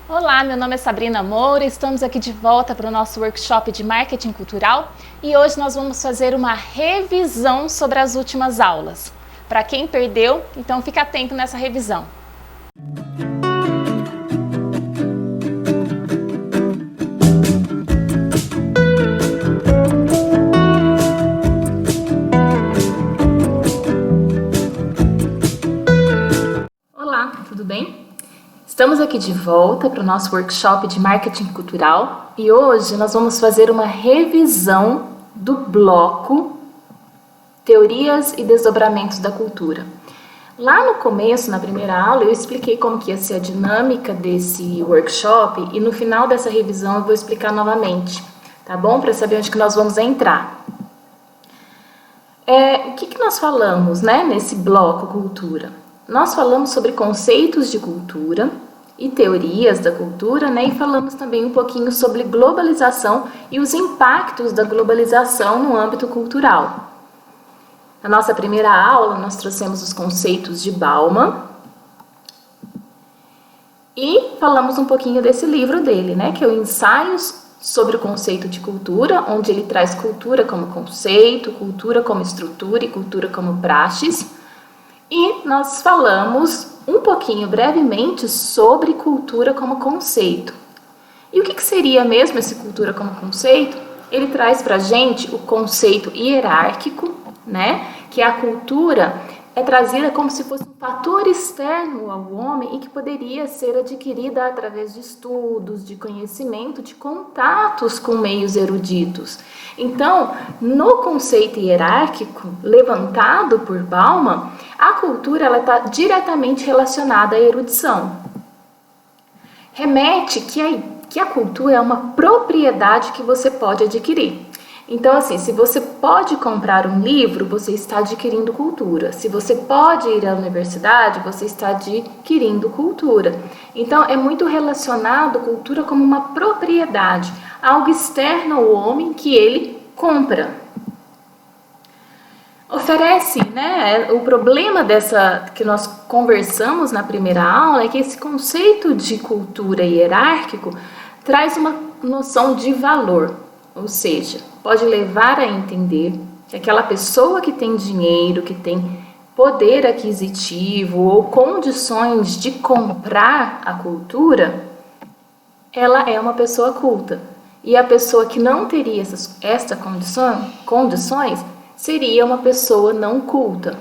Olá, meu nome é Sabrina Moura, estamos aqui de volta para o nosso workshop de marketing cultural e hoje nós vamos fazer uma revisão sobre as últimas aulas. Para quem perdeu, então fica atento nessa revisão. Olá, tudo bem? Estamos aqui de volta para o nosso workshop de marketing cultural e hoje nós vamos fazer uma revisão do bloco Teorias e Desdobramentos da Cultura. Lá no começo, na primeira aula, eu expliquei como que ia ser a dinâmica desse workshop e no final dessa revisão eu vou explicar novamente, tá bom? Para saber onde que nós vamos entrar. O que nós falamos, né, nesse bloco Cultura? Nós falamos sobre conceitos de cultura e teorias da cultura, né? E falamos também um pouquinho sobre globalização e os impactos da globalização no âmbito cultural. Na nossa primeira aula, nós trouxemos os conceitos de Bauman e falamos um pouquinho desse livro dele, né? Que é o Ensaios sobre o Conceito de Cultura, onde ele traz cultura como conceito, cultura como estrutura e cultura como praxes. E nós falamos um pouquinho brevemente sobre cultura como conceito. E o que seria mesmo esse cultura como conceito? Ele traz para a gente o conceito hierárquico, né? Que a cultura é trazida como se fosse um fator externo ao homem e que poderia ser adquirida através de estudos, de conhecimento, de contatos com meios eruditos. Então, no conceito hierárquico levantado por Bauman, a cultura está diretamente relacionada à erudição. Remete que a cultura é uma propriedade que você pode adquirir. Então, assim, se você pode comprar um livro, você está adquirindo cultura. Se você pode ir à universidade, você está adquirindo cultura. Então, é muito relacionado a cultura como uma propriedade, algo externo ao homem que ele compra. Oferece, né? O problema que nós conversamos na primeira aula é que esse conceito de cultura hierárquico traz uma noção de valor, ou seja, pode levar a entender que aquela pessoa que tem dinheiro, que tem poder aquisitivo ou condições de comprar a cultura, ela é uma pessoa culta. E a pessoa que não teria essas condições seria uma pessoa não culta.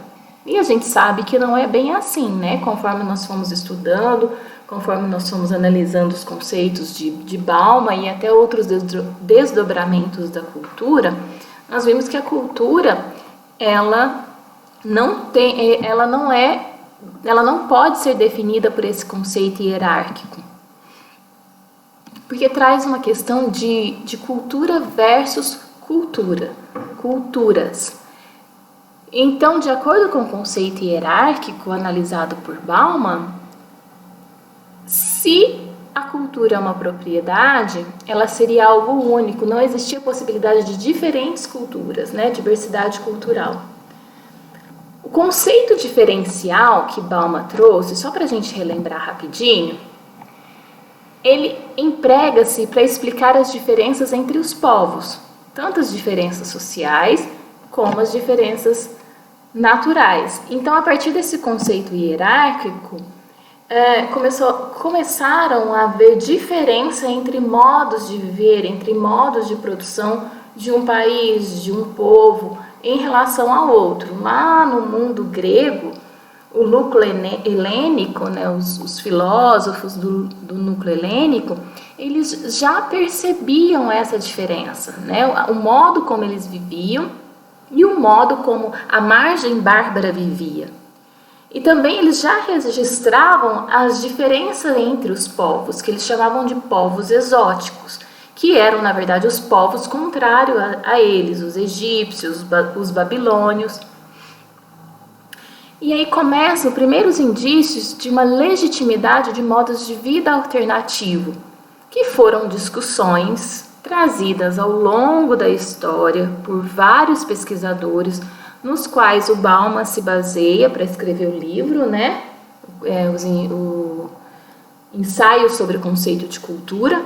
E a gente sabe que não é bem assim, né? Conforme nós fomos estudando, conforme nós fomos analisando os conceitos de Bauman e até outros desdobramentos da cultura, nós vimos que a cultura, ela não pode ser definida por esse conceito hierárquico, porque traz uma questão de cultura versus culturas. Então, de acordo com o conceito hierárquico analisado por Bauman, se a cultura é uma propriedade, ela seria algo único, não existia possibilidade de diferentes culturas, né? Diversidade cultural. O conceito diferencial que Bauman trouxe, só para a gente relembrar rapidinho, ele emprega-se para explicar as diferenças entre os povos, tanto as diferenças sociais como as diferenças naturais. Então, a partir desse conceito hierárquico, começaram a haver diferença entre modos de viver, entre modos de produção de um país, de um povo, em relação ao outro. Lá no mundo grego, o núcleo helênico, né, os filósofos do núcleo helênico, eles já percebiam essa diferença, né, o modo como eles viviam e o modo como a margem bárbara vivia. E também eles já registravam as diferenças entre os povos, que eles chamavam de povos exóticos, que eram, na verdade, os povos contrários a eles, os egípcios, os babilônios. E aí começam os primeiros indícios de uma legitimidade de modos de vida alternativo, que foram discussões trazidas ao longo da história por vários pesquisadores, nos quais o Bauman se baseia para escrever o livro, né? ensaio sobre o conceito de cultura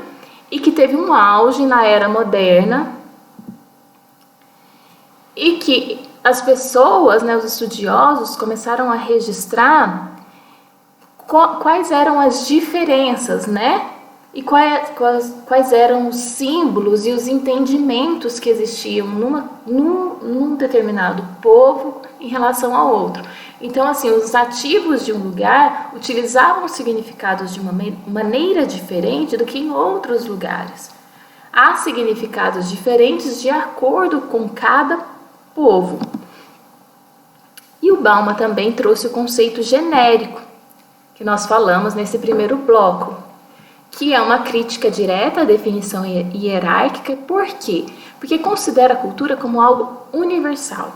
e que teve um auge na era moderna e que as pessoas, né, os estudiosos, começaram a registrar quais eram as diferenças, né? E quais eram os símbolos e os entendimentos que existiam num determinado povo em relação ao outro. Então, assim, os nativos de um lugar utilizavam significados de uma maneira diferente do que em outros lugares. Há significados diferentes de acordo com cada povo. E o Bauman também trouxe o conceito genérico, que nós falamos nesse primeiro bloco, que é uma crítica direta à definição hierárquica. Por quê? Porque considera a cultura como algo universal.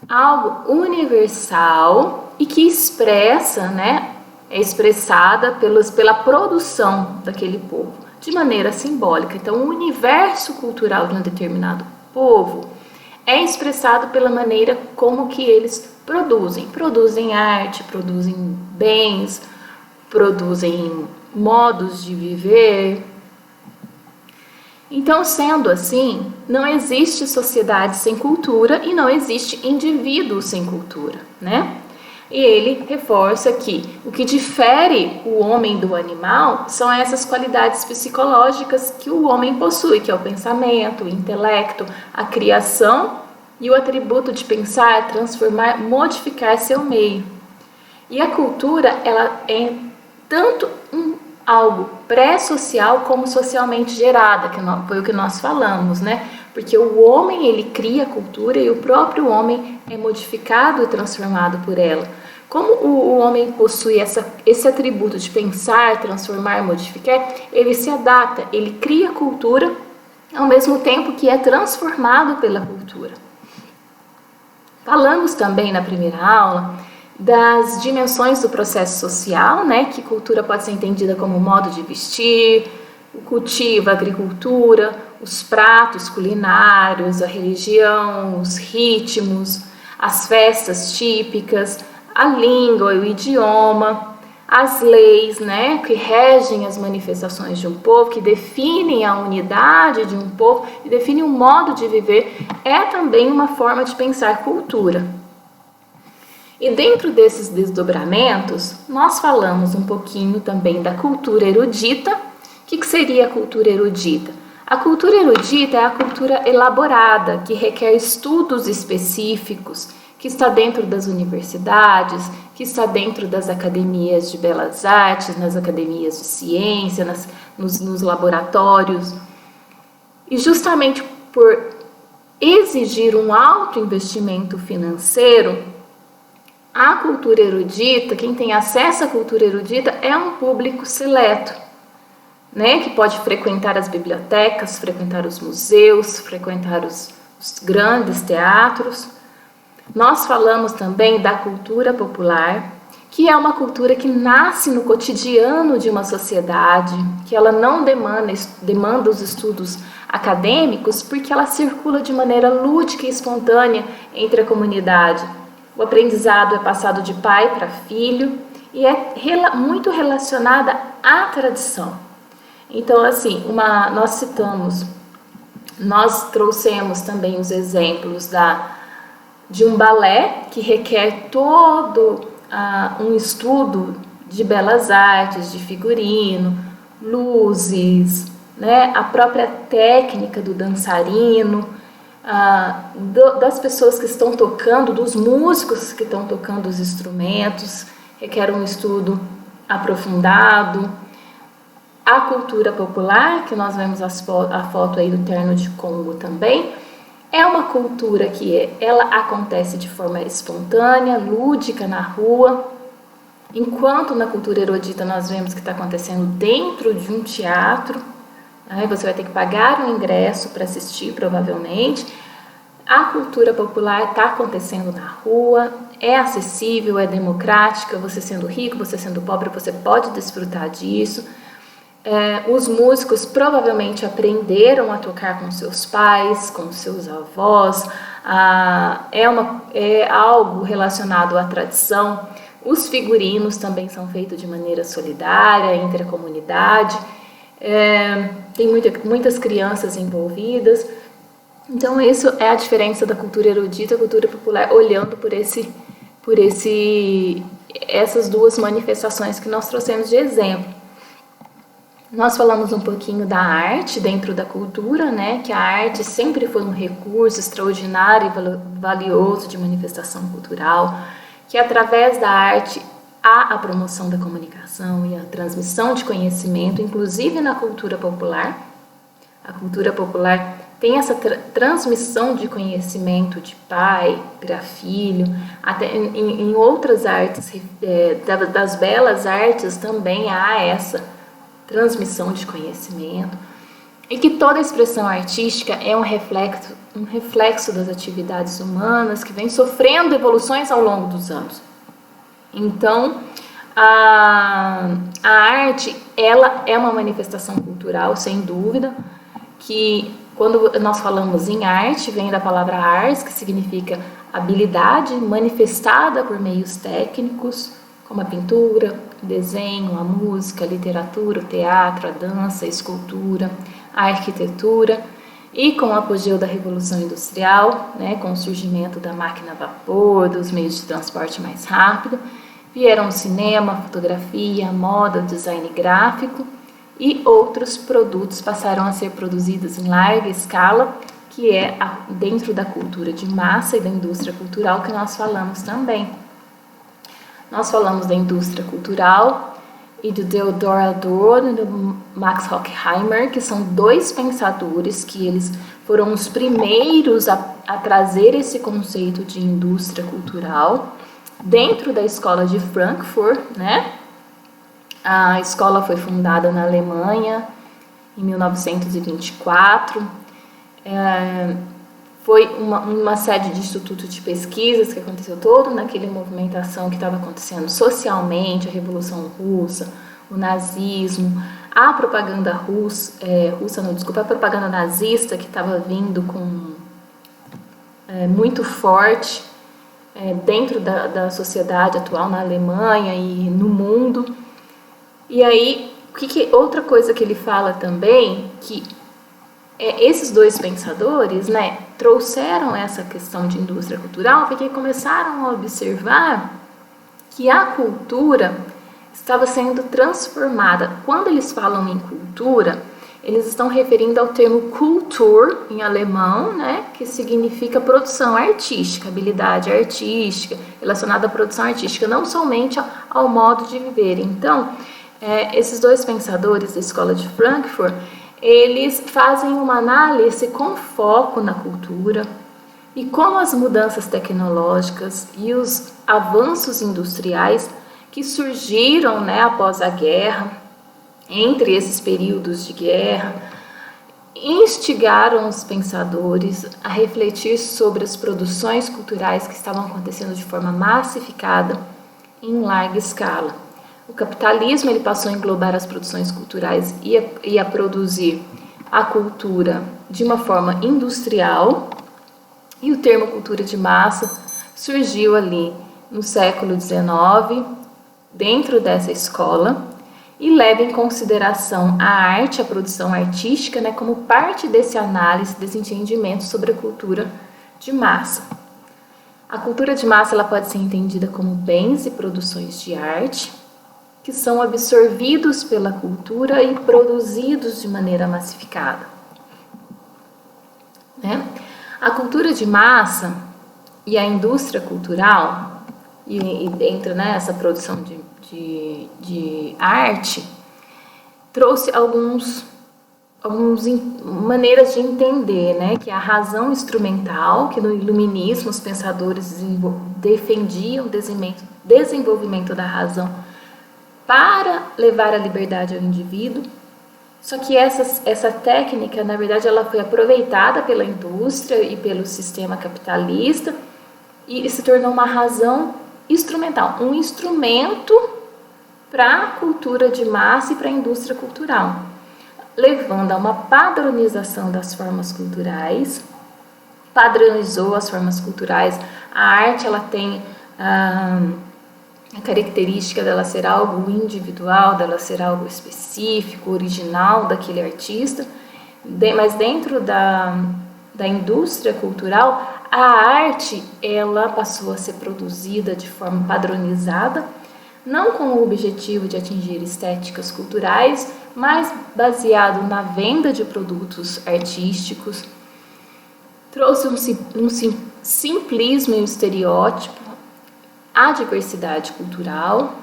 Algo universal e que expressa, né, é expressada pela produção daquele povo, de maneira simbólica. Então, o universo cultural de um determinado povo é expressado pela maneira como que eles produzem arte, produzem bens, produzem modos de viver. Então, sendo assim, não existe sociedade sem cultura e não existe indivíduo sem cultura, né? E ele reforça que o que difere o homem do animal são essas qualidades psicológicas que o homem possui, que é o pensamento, o intelecto, a criação e o atributo de pensar, transformar, modificar seu meio. E a cultura, ela é tanto algo pré-social como socialmente gerada, que foi o que nós falamos, né? Porque o homem, ele cria a cultura e o próprio homem é modificado e transformado por ela. Como o homem possui esse atributo de pensar, transformar, modificar, ele se adapta, ele cria a cultura ao mesmo tempo que é transformado pela cultura. Falamos também na primeira aula das dimensões do processo social, né? Que cultura pode ser entendida como modo de vestir, o cultivo, a agricultura, os pratos culinários, a religião, os ritmos, as festas típicas, a língua e o idioma, as leis, né, que regem as manifestações de um povo, que definem a unidade de um povo e definem o modo de viver, é também uma forma de pensar cultura. E dentro desses desdobramentos, nós falamos um pouquinho também da cultura erudita. O que seria a cultura erudita? A cultura erudita é a cultura elaborada, que requer estudos específicos, que está dentro das universidades, que está dentro das academias de belas artes, nas academias de ciência, nos laboratórios. E justamente por exigir um alto investimento financeiro, a cultura erudita, quem tem acesso à cultura erudita é um público seleto, né, que pode frequentar as bibliotecas, frequentar os museus, frequentar os grandes teatros. Nós falamos também da cultura popular, que é uma cultura que nasce no cotidiano de uma sociedade, que ela não demanda os estudos acadêmicos, porque ela circula de maneira lúdica e espontânea entre a comunidade. O aprendizado é passado de pai para filho e é muito relacionada à tradição. Então, assim, nós trouxemos também os exemplos de um balé que requer todo um estudo de belas artes, de figurino, luzes, né, a própria técnica do dançarino, das pessoas que estão tocando, dos músicos que estão tocando os instrumentos, requer um estudo aprofundado. A cultura popular, que nós vemos a foto aí do terno de Congo também, é uma cultura que ela acontece de forma espontânea, lúdica na rua, enquanto na cultura erudita nós vemos que está acontecendo dentro de um teatro. Aí você vai ter que pagar um ingresso para assistir, provavelmente. A cultura popular está acontecendo na rua, é acessível, é democrática, você sendo rico, você sendo pobre, você pode desfrutar disso. Os músicos provavelmente aprenderam a tocar com seus pais, com seus avós, é algo relacionado à tradição. Os figurinos também são feitos de maneira solidária, entre a comunidade. Tem muitas crianças envolvidas. Então, isso é a diferença da cultura erudita e cultura popular, olhando por essas duas manifestações que nós trouxemos de exemplo. Nós falamos um pouquinho da arte dentro da cultura, né? Que a arte sempre foi um recurso extraordinário e valioso de manifestação cultural, que através da arte há a promoção da comunicação e a transmissão de conhecimento, inclusive na cultura popular. A cultura popular tem essa transmissão de conhecimento de pai para filho, até em outras artes, das belas artes também há essa transmissão de conhecimento, e que toda expressão artística é um reflexo das atividades humanas que vem sofrendo evoluções ao longo dos anos. Então, a arte, ela é uma manifestação cultural, sem dúvida, que quando nós falamos em arte, vem da palavra ars, que significa habilidade manifestada por meios técnicos, como a pintura, o desenho, a música, a literatura, o teatro, a dança, a escultura, a arquitetura, e com o apogeu da Revolução Industrial, né, com o surgimento da máquina a vapor, dos meios de transporte mais rápido, vieram o cinema, a fotografia, a moda, o design gráfico, e outros produtos passaram a ser produzidos em larga escala, que é dentro da cultura de massa e da indústria cultural que nós falamos também. Nós falamos da indústria cultural e do Theodor Adorno e do Max Horkheimer, que são dois pensadores que eles foram os primeiros a trazer esse conceito de indústria cultural dentro da escola de Frankfurt, né? A escola foi fundada na Alemanha em 1924. Foi uma sede de instituto de pesquisas que aconteceu todo naquela movimentação que estava acontecendo socialmente, a Revolução Russa, o nazismo, a propaganda a propaganda nazista que estava vindo muito forte dentro da sociedade atual na Alemanha e no mundo. E aí, outra coisa que ele fala também, que esses dois pensadores, né, trouxeram essa questão de indústria cultural porque começaram a observar que a cultura estava sendo transformada. Quando eles falam em cultura, eles estão referindo ao termo Kultur, em alemão, né, que significa produção artística, habilidade artística, relacionada à produção artística, não somente ao modo de viver. Então, esses dois pensadores da escola de Frankfurt, eles fazem uma análise com foco na cultura e como as mudanças tecnológicas e os avanços industriais que surgiram, né, após a guerra, entre esses períodos de guerra, instigaram os pensadores a refletir sobre as produções culturais que estavam acontecendo de forma massificada em larga escala. O capitalismo ele passou a englobar as produções culturais e a produzir a cultura de uma forma industrial, e o termo cultura de massa surgiu ali no século XIX, dentro dessa escola, e leva em consideração a arte, a produção artística, né, como parte desse análise, desse entendimento sobre a cultura de massa. A cultura de massa ela pode ser entendida como bens e produções de arte, que são absorvidos pela cultura e produzidos de maneira massificada. Né? A cultura de massa e a indústria cultural, e dentro dessa produção de arte, trouxe algumas maneiras de entender, né? Que a razão instrumental, que no iluminismo os pensadores defendiam o desenvolvimento da razão para levar a liberdade ao indivíduo. Só que essa técnica, na verdade, ela foi aproveitada pela indústria e pelo sistema capitalista e se tornou uma razão instrumental, um instrumento para a cultura de massa e para a indústria cultural, levando a uma padronização das formas culturais. Padronizou as formas culturais. A arte ela tem A característica dela ser algo individual, dela ser algo específico, original daquele artista, mas dentro da indústria cultural, a arte ela passou a ser produzida de forma padronizada, não com o objetivo de atingir estéticas culturais, mas baseado na venda de produtos artísticos, trouxe um simplismo e um estereótipo, a diversidade cultural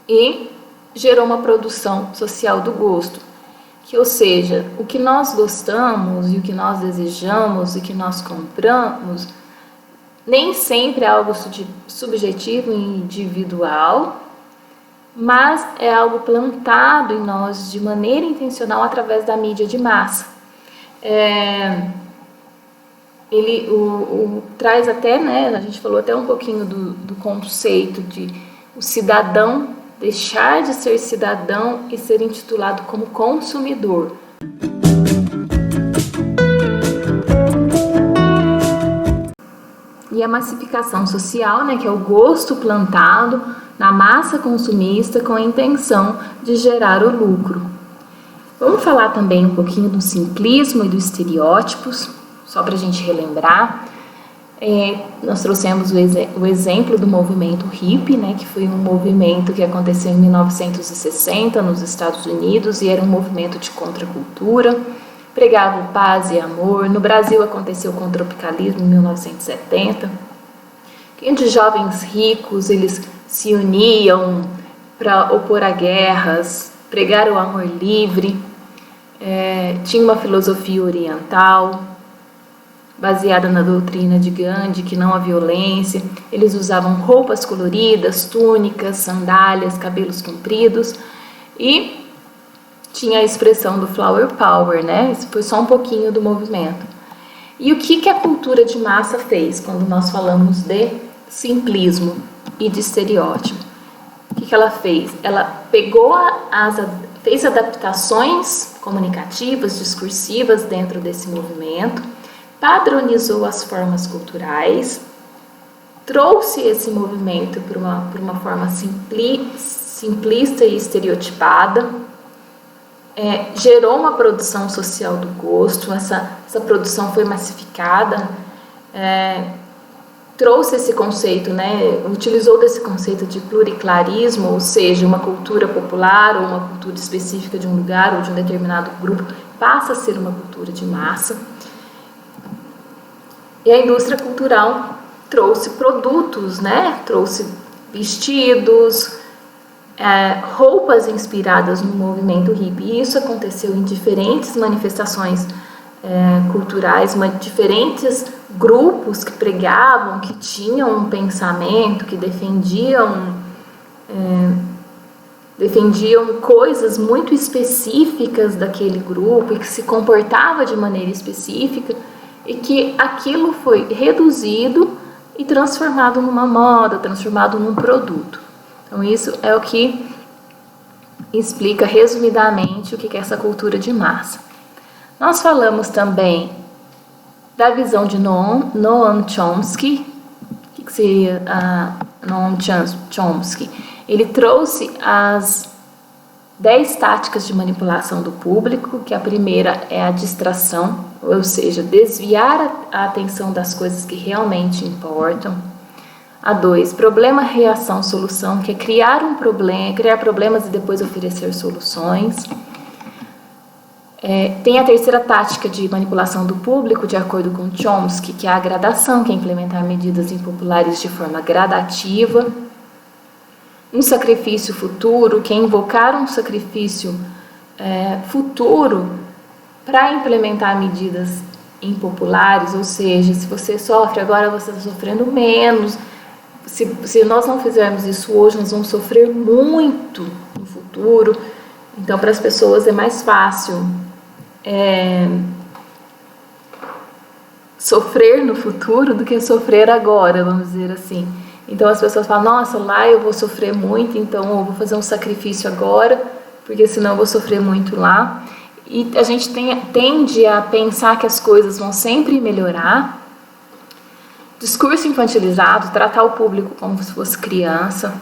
e gerou uma produção social do gosto, que, ou seja, o que nós gostamos e o que nós desejamos e que nós compramos nem sempre é algo subjetivo e individual, mas é algo plantado em nós de maneira intencional através da mídia de massa. Ele traz até, né, a gente falou até um pouquinho do conceito de o cidadão deixar de ser cidadão e ser intitulado como consumidor. E a massificação social, né, que é o gosto plantado na massa consumista com a intenção de gerar o lucro. Vamos falar também um pouquinho do simplismo e dos estereótipos, só para a gente relembrar. Nós trouxemos o exemplo do movimento hippie, né, que foi um movimento que aconteceu em 1960 nos Estados Unidos e era um movimento de contracultura, pregava paz e amor. No Brasil aconteceu com o tropicalismo em 1970, onde jovens ricos eles se uniam para opor a guerras, pregar o amor livre, tinha uma filosofia oriental, baseada na doutrina de Gandhi, que não há violência. Eles usavam roupas coloridas, túnicas, sandálias, cabelos compridos e tinha a expressão do flower power, né? Isso foi só um pouquinho do movimento. E o que a cultura de massa fez quando nós falamos de simplismo e de estereótipo? O que ela fez? Ela pegou fez adaptações comunicativas, discursivas dentro desse movimento, padronizou as formas culturais, trouxe esse movimento para uma forma simplista e estereotipada, gerou uma produção social do gosto. Essa produção foi massificada, trouxe esse conceito, né, utilizou desse conceito de pluriclarismo, ou seja, uma cultura popular ou uma cultura específica de um lugar ou de um determinado grupo passa a ser uma cultura de massa. E a indústria cultural trouxe produtos, né? Trouxe vestidos, roupas inspiradas no movimento hippie. E isso aconteceu em diferentes manifestações culturais, diferentes grupos que pregavam, que tinham um pensamento, que defendiam coisas muito específicas daquele grupo e que se comportava de maneira específica, e que aquilo foi reduzido e transformado numa moda, transformado num produto. Então isso é o que explica resumidamente o que é essa cultura de massa. Nós falamos também da visão de Noam Chomsky. O que seria Noam Chomsky? Ele trouxe as 10 táticas de manipulação do público, que a primeira é a distração, ou seja, desviar a atenção das coisas que realmente importam. A 2, problema, reação, solução, que é criar um problema, criar problemas e depois oferecer soluções. Tem a terceira tática de manipulação do público, de acordo com Chomsky, que é a gradação, que é implementar medidas impopulares de forma gradativa. Um sacrifício futuro, que é invocar um sacrifício futuro para implementar medidas impopulares, ou seja, se você sofre agora, você está sofrendo menos. Se nós não fizermos isso hoje, nós vamos sofrer muito no futuro. Então, para as pessoas é mais fácil sofrer no futuro do que sofrer agora, vamos dizer assim. Então as pessoas falam, nossa, lá eu vou sofrer muito, então eu vou fazer um sacrifício agora, porque senão eu vou sofrer muito lá. E a gente tende a pensar que as coisas vão sempre melhorar, discurso infantilizado, tratar o público como se fosse criança,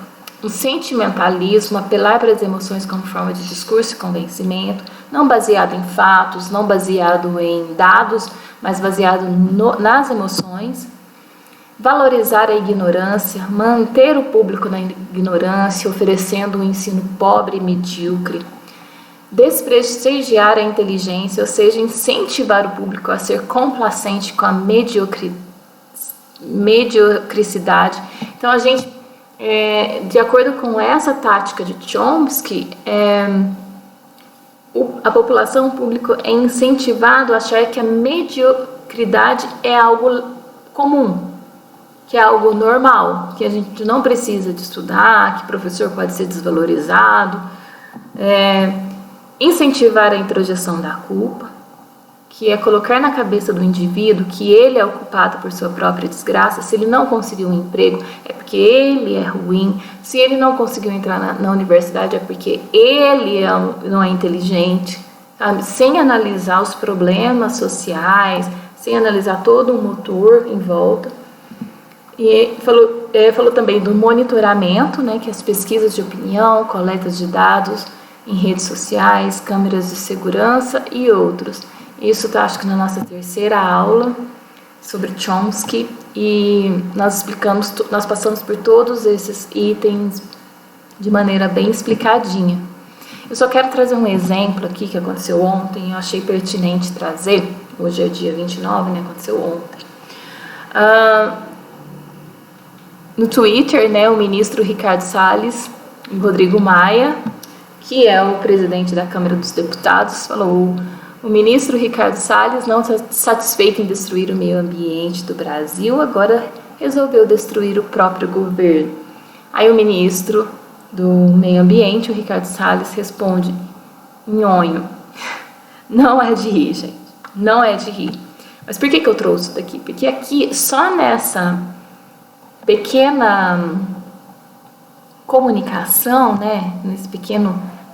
o sentimentalismo, apelar para as emoções como forma de discurso e convencimento, não baseado em fatos, não baseado em dados, mas baseado nas emoções, valorizar a ignorância, manter o público na ignorância, oferecendo um ensino pobre e medíocre, desprestigiar a inteligência, ou seja, incentivar o público a ser complacente com a mediocricidade. Então, a gente, de acordo com essa tática de Chomsky, a população, o público é incentivado a achar que a mediocridade é algo comum, que é algo normal, que a gente não precisa de estudar, que o professor pode ser desvalorizado, incentivar a introjeção da culpa, que é colocar na cabeça do indivíduo que ele é o culpado por sua própria desgraça. Se ele não conseguiu um emprego, é porque ele é ruim. Se ele não conseguiu entrar na universidade, é porque ele não é inteligente, sabe? Sem analisar os problemas sociais, sem analisar todo o motor em volta. E falou também do monitoramento, né, que é as pesquisas de opinião, coletas de dados em redes sociais, câmeras de segurança e outros. Isso está, acho que, na nossa terceira aula sobre Chomsky, e nós passamos por todos esses itens de maneira bem explicadinha. Eu só quero trazer um exemplo aqui que aconteceu ontem, eu achei pertinente trazer. Hoje é dia 29, né? Aconteceu ontem. No Twitter, né, o ministro Ricardo Salles e Rodrigo Maia, que é o presidente da Câmara dos Deputados, falou: o ministro Ricardo Salles, não satisfeito em destruir o meio ambiente do Brasil, agora resolveu destruir o próprio governo. Aí o ministro do meio ambiente, o Ricardo Salles, responde: nhonho. Não é de rir, gente. Não é de rir. Mas por que eu trouxe isso daqui? Porque aqui, só nessa pequena comunicação, né,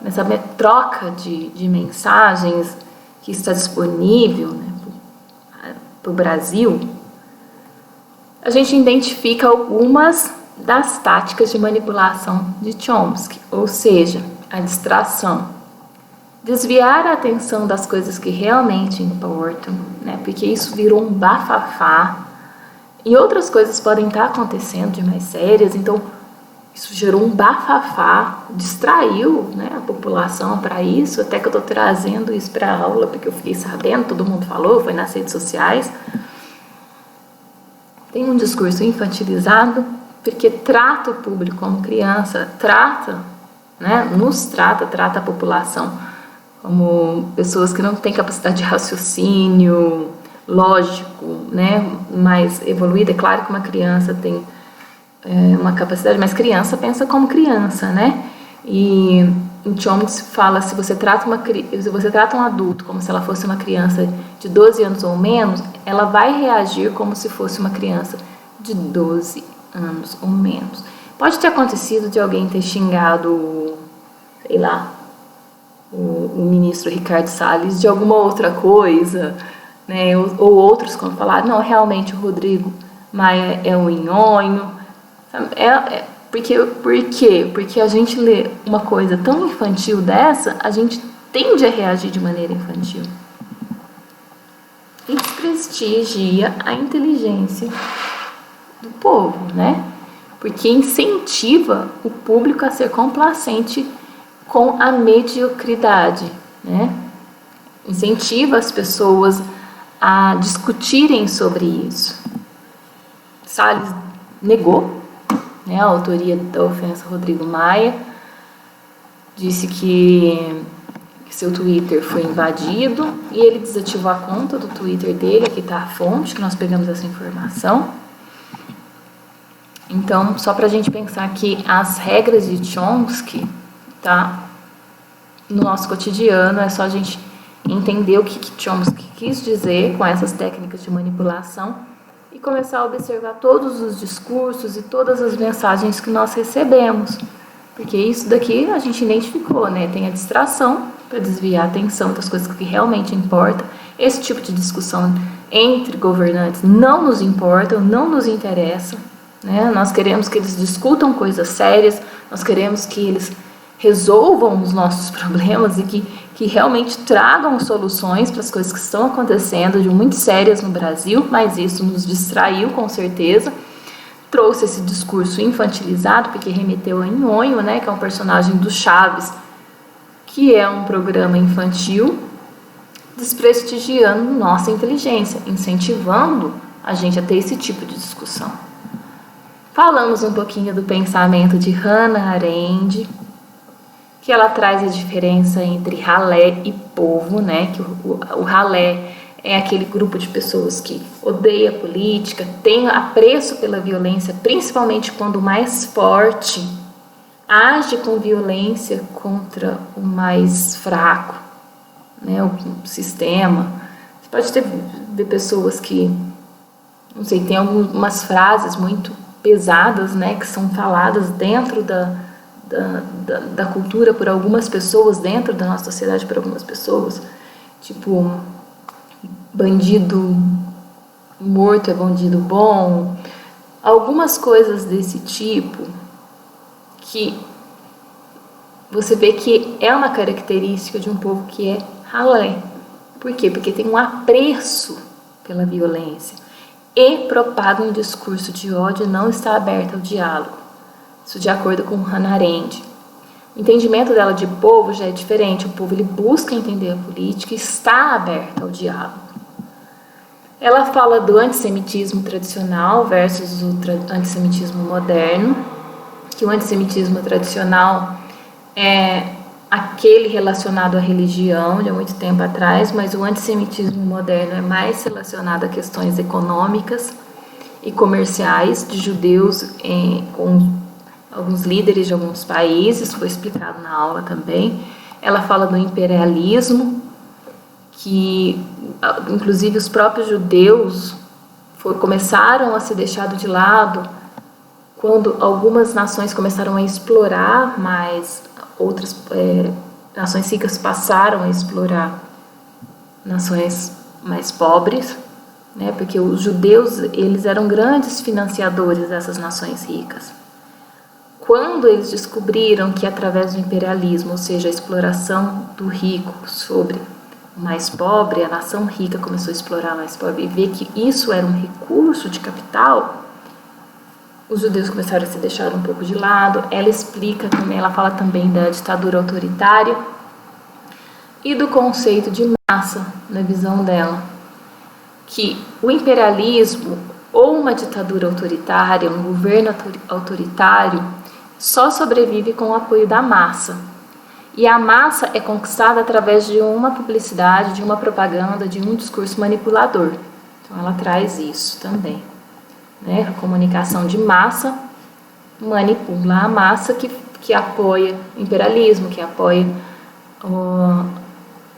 nessa troca de mensagens que está disponível, né, para o Brasil, a gente identifica algumas das táticas de manipulação de Chomsky, ou seja, a distração, desviar a atenção das coisas que realmente importam, né, porque isso virou um bafafá, e outras coisas podem estar acontecendo de mais sérias, então isso gerou um bafafá, distraiu, né, a população para isso, até que eu estou trazendo isso para a aula, porque eu fiquei sabendo, todo mundo falou, foi nas redes sociais. Tem um discurso infantilizado, porque trata o público como criança, trata a população como pessoas que não têm capacidade de raciocínio lógico, né, mais evoluída. É claro que uma criança tem uma capacidade, mas criança pensa como criança, né? E em Chomsky fala, se você trata um adulto como se ela fosse uma criança de 12 anos ou menos, ela vai reagir como se fosse uma criança de 12 anos ou menos. Pode ter acontecido de alguém ter xingado, sei lá, o ministro Ricardo Salles de alguma outra coisa, né? Ou outros quando falaram, não, realmente o Rodrigo Maia é um nhonho. Por quê? Porque a gente lê uma coisa tão infantil dessa, a gente tende a reagir de maneira infantil. E desprestigia a inteligência do povo, né? Porque incentiva o público a ser complacente com a mediocridade, né? Incentiva as pessoas a discutirem sobre isso. Salles negou, né, a autoria da ofensa Rodrigo Maia, disse que seu Twitter foi invadido e ele desativou a conta do Twitter dele. Aqui está a fonte que nós pegamos essa informação. Então, só para a gente pensar que as regras de Chomsky, tá, no nosso cotidiano, é só a gente entender o que Chomsky quis dizer com essas técnicas de manipulação e começar a observar todos os discursos e todas as mensagens que nós recebemos. Porque isso daqui a gente identificou, né? Tem a distração para desviar a atenção das coisas que realmente importam. Esse tipo de discussão entre governantes não nos importam, não nos interessam, né? Nós queremos que eles discutam coisas sérias, nós queremos que eles resolvam os nossos problemas e que realmente tragam soluções para as coisas que estão acontecendo de muito sérias no Brasil, mas isso nos distraiu com certeza, trouxe esse discurso infantilizado, porque remeteu a Nhonho, né, que é um personagem do Chaves, que é um programa infantil, desprestigiando nossa inteligência, incentivando a gente a ter esse tipo de discussão. Falamos um pouquinho do pensamento de Hannah Arendt, que ela traz a diferença entre ralé e povo, né? Que o ralé é aquele grupo de pessoas que odeia a política, tem apreço pela violência, principalmente quando o mais forte age com violência contra o mais fraco, né? O sistema. Você pode ver pessoas que, não sei, tem algumas frases muito pesadas, né? Que são faladas dentro da cultura por algumas pessoas, dentro da nossa sociedade por algumas pessoas, tipo, bandido morto é bandido bom, algumas coisas desse tipo que você vê que é uma característica de um povo que é ralé. Por quê? Porque tem um apreço pela violência e propaga um discurso de ódio e não está aberto ao diálogo. Isso de acordo com Hannah Arendt. O entendimento dela de povo já é diferente. O povo ele busca entender a política e está aberto ao diálogo. Ela fala do antissemitismo tradicional versus o antissemitismo moderno, que o antissemitismo tradicional é aquele relacionado à religião de há muito tempo atrás, mas o antissemitismo moderno é mais relacionado a questões econômicas e comerciais de judeus com alguns líderes de alguns países, foi explicado na aula também. Ela fala do imperialismo, que inclusive os próprios judeus começaram a ser deixados de lado quando algumas nações começaram a explorar, mas outras nações ricas passaram a explorar nações mais pobres, né? Porque os judeus eles eram grandes financiadores dessas nações ricas. Quando eles descobriram que através do imperialismo, ou seja, a exploração do rico sobre o mais pobre, a nação rica começou a explorar o mais pobre e ver que isso era um recurso de capital, os judeus começaram a se deixar um pouco de lado. Ela explica também, ela fala também da ditadura autoritária e do conceito de massa na visão dela, que o imperialismo ou uma ditadura autoritária, um governo autoritário, só sobrevive com o apoio da massa. E a massa é conquistada através de uma publicidade, de uma propaganda, de um discurso manipulador. Então ela traz isso também, né? A comunicação de massa manipula a massa que apoia o imperialismo, que apoia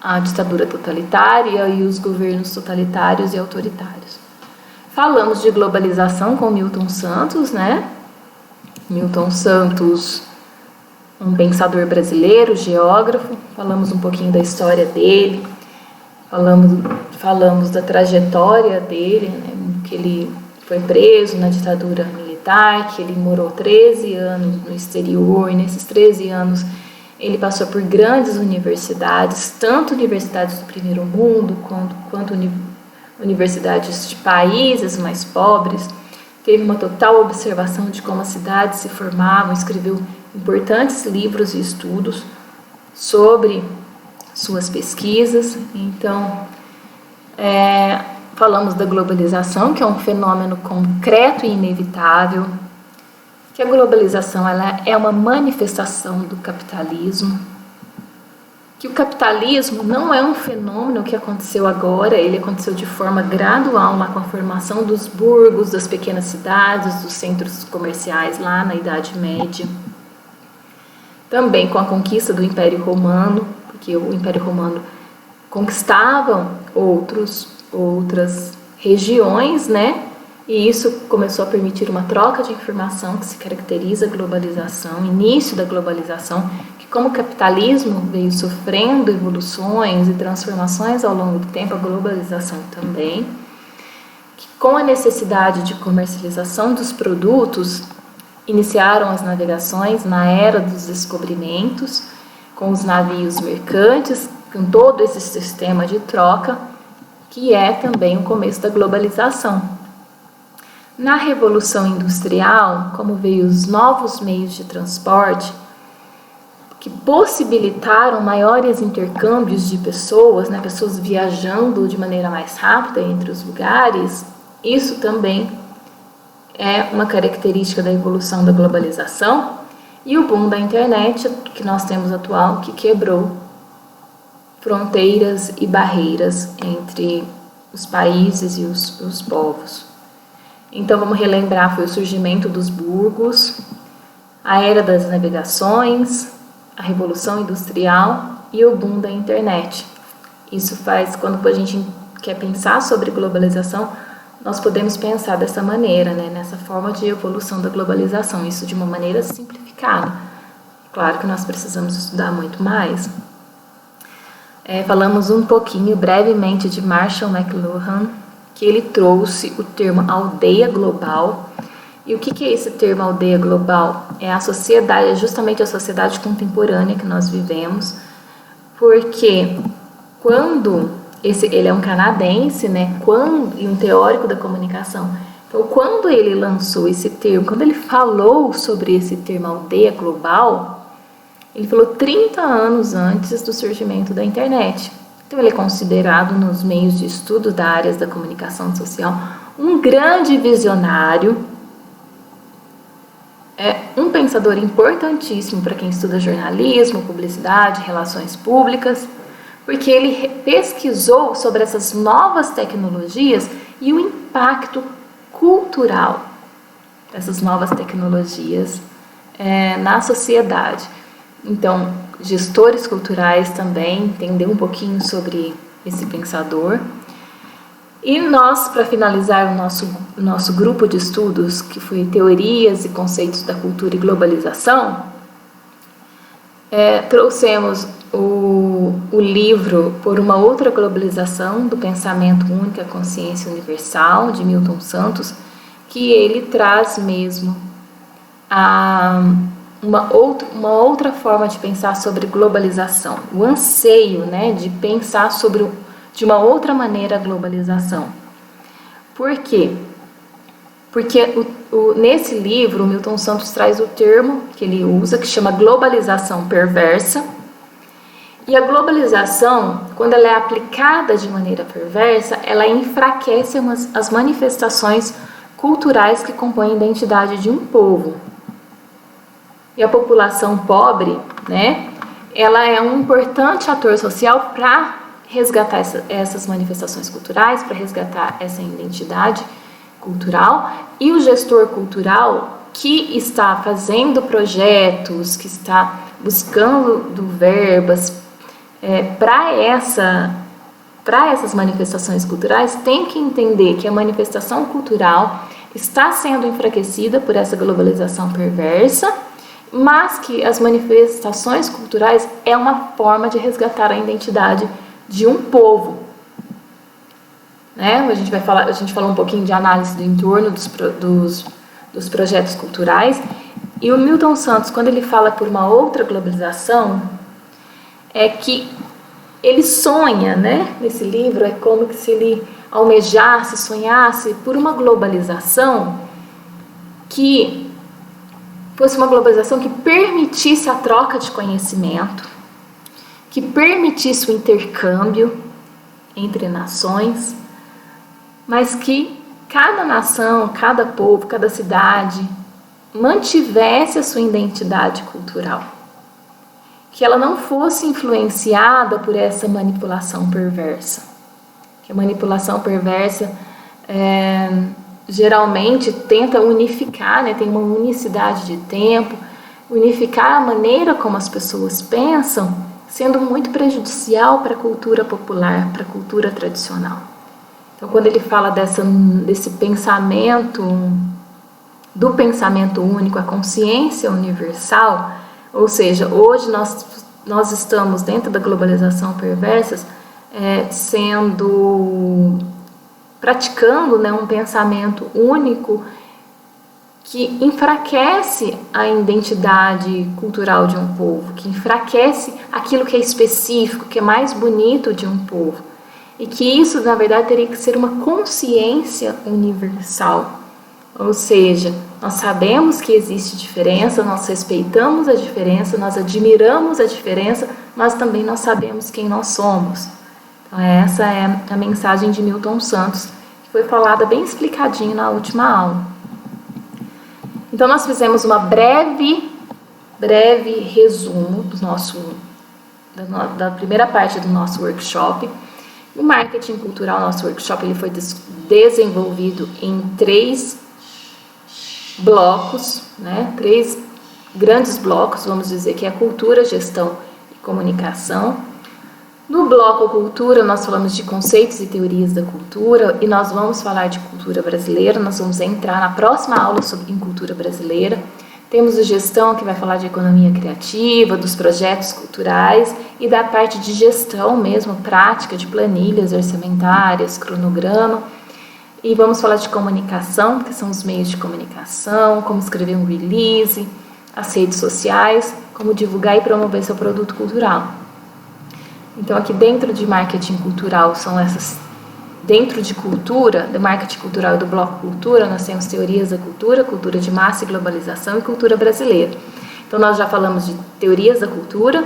a ditadura totalitária e os governos totalitários e autoritários. Falamos de globalização com Milton Santos, né? Milton Santos, um pensador brasileiro, geógrafo. Falamos um pouquinho da história dele, falamos da trajetória dele, né? Que ele foi preso na ditadura militar, que ele morou 13 anos no exterior, e nesses 13 anos ele passou por grandes universidades, tanto universidades do primeiro mundo quanto universidades de países mais pobres. Teve uma total observação de como as cidades se formavam, escreveu importantes livros e estudos sobre suas pesquisas. Então, falamos da globalização, que é um fenômeno concreto e inevitável, que a globalização ela é uma manifestação do capitalismo, que o capitalismo não é um fenômeno que aconteceu agora, ele aconteceu de forma gradual lá com a formação dos burgos, das pequenas cidades, dos centros comerciais lá na Idade Média. Também com a conquista do Império Romano, porque o Império Romano conquistava outras regiões, né? E isso começou a permitir uma troca de informação que se caracteriza a globalização, início da globalização, que como o capitalismo veio sofrendo evoluções e transformações ao longo do tempo, a globalização também. com a necessidade de comercialização dos produtos, iniciaram as navegações na era dos descobrimentos, com os navios mercantes, com todo esse sistema de troca, que é também o começo da globalização. Na Revolução Industrial, como veio os novos meios de transporte, que possibilitaram maiores intercâmbios de pessoas, né, pessoas viajando de maneira mais rápida entre os lugares, isso também é uma característica da evolução da globalização, e o boom da internet que nós temos atual, que quebrou fronteiras e barreiras entre os países e os povos. Então vamos relembrar, foi o surgimento dos burgos, a era das navegações, a revolução industrial e o boom da internet. Isso faz, quando a gente quer pensar sobre globalização, nós podemos pensar dessa maneira, né? Nessa forma de evolução da globalização, isso de uma maneira simplificada. Claro que nós precisamos estudar muito mais. Falamos um pouquinho, brevemente, de Marshall McLuhan, que ele trouxe o termo aldeia global. E o que é esse termo aldeia global? É a sociedade, é justamente a sociedade contemporânea que nós vivemos, porque ele é um canadense, né, e um teórico da comunicação. Então, quando ele lançou esse termo, quando ele falou sobre esse termo aldeia global, ele falou 30 anos antes do surgimento da internet. Então, ele é considerado nos meios de estudo da área da comunicação social um grande visionário, um pensador importantíssimo para quem estuda jornalismo, publicidade, relações públicas, porque ele pesquisou sobre essas novas tecnologias e o impacto cultural dessas novas tecnologias na sociedade. Então, gestores culturais também entenderam um pouquinho sobre esse pensador. E nós, para finalizar o nosso grupo de estudos, que foi Teorias e Conceitos da Cultura e Globalização, trouxemos o livro Por uma Outra Globalização, do Pensamento Único à Consciência Universal, de Milton Santos, que ele traz mesmo uma outra forma de pensar sobre globalização, o anseio, né, de pensar de uma outra maneira a globalização. Por quê? Porque nesse livro, o Milton Santos traz o termo que ele usa, que chama globalização perversa. E a globalização, quando ela é aplicada de maneira perversa, ela enfraquece as manifestações culturais que compõem a identidade de um povo. E a população pobre, né, ela é um importante ator social para resgatar essas manifestações culturais, para resgatar essa identidade cultural, e o gestor cultural que está fazendo projetos, que está buscando verbas para essas manifestações culturais, tem que entender que a manifestação cultural está sendo enfraquecida por essa globalização perversa, mas que as manifestações culturais é uma forma de resgatar a identidade de um povo. Né? A gente falou um pouquinho de análise do entorno dos projetos culturais, e o Milton Santos, quando ele fala por uma outra globalização, é que ele sonha, né? Nesse livro, é como se ele almejasse, sonhasse por uma globalização que fosse uma globalização que permitisse a troca de conhecimento, que permitisse o intercâmbio entre nações, mas que cada nação, cada povo, cada cidade mantivesse a sua identidade cultural, que ela não fosse influenciada por essa manipulação perversa. Que a manipulação perversa geralmente tenta unificar, né, tem uma unicidade de tempo, unificar a maneira como as pessoas pensam, sendo muito prejudicial para a cultura popular, para a cultura tradicional. Então, quando ele fala desse pensamento, do pensamento único, a consciência universal, ou seja, hoje nós estamos dentro da globalização perversa sendo praticando, né, um pensamento único que enfraquece a identidade cultural de um povo, que enfraquece aquilo que é específico, que é mais bonito de um povo. E que isso, na verdade, teria que ser uma consciência universal. Ou seja, nós sabemos que existe diferença, nós respeitamos a diferença, nós admiramos a diferença, mas também nós sabemos quem nós somos. Então, essa é a mensagem de Milton Santos, que foi falada bem explicadinho na última aula. Então, nós fizemos uma breve resumo da primeira parte do nosso workshop. O marketing cultural, nosso workshop, ele foi desenvolvido em 3 blocos, né? 3 grandes blocos, vamos dizer, que é cultura, gestão e comunicação. No bloco cultura, nós falamos de conceitos e teorias da cultura, e nós vamos falar de cultura brasileira, nós vamos entrar na próxima aula em cultura brasileira. Temos a gestão, que vai falar de economia criativa, dos projetos culturais e da parte de gestão mesmo, prática, de planilhas orçamentárias, cronograma. E vamos falar de comunicação, que são os meios de comunicação, como escrever um release, as redes sociais, como divulgar e promover seu produto cultural. Então, aqui dentro de marketing cultural, dentro de cultura, do marketing cultural e do bloco cultura, nós temos teorias da cultura, cultura de massa e globalização e cultura brasileira. Então, nós já falamos de teorias da cultura,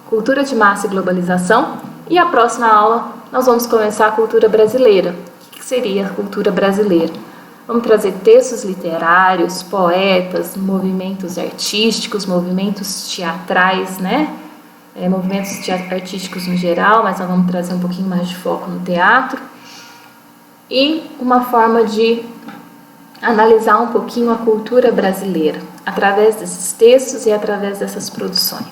cultura de massa e globalização, e a próxima aula nós vamos começar a cultura brasileira. O que seria a cultura brasileira? Vamos trazer textos literários, poetas, movimentos artísticos, movimentos teatrais, né? Movimentos artísticos no geral, mas nós vamos trazer um pouquinho mais de foco no teatro. E uma forma de analisar um pouquinho a cultura brasileira, através desses textos e através dessas produções.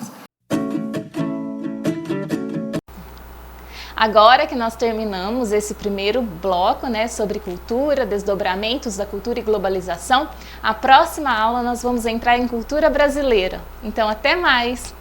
Agora que nós terminamos esse primeiro bloco, né, sobre cultura, desdobramentos da cultura e globalização, a próxima aula nós vamos entrar em cultura brasileira. Então, até mais!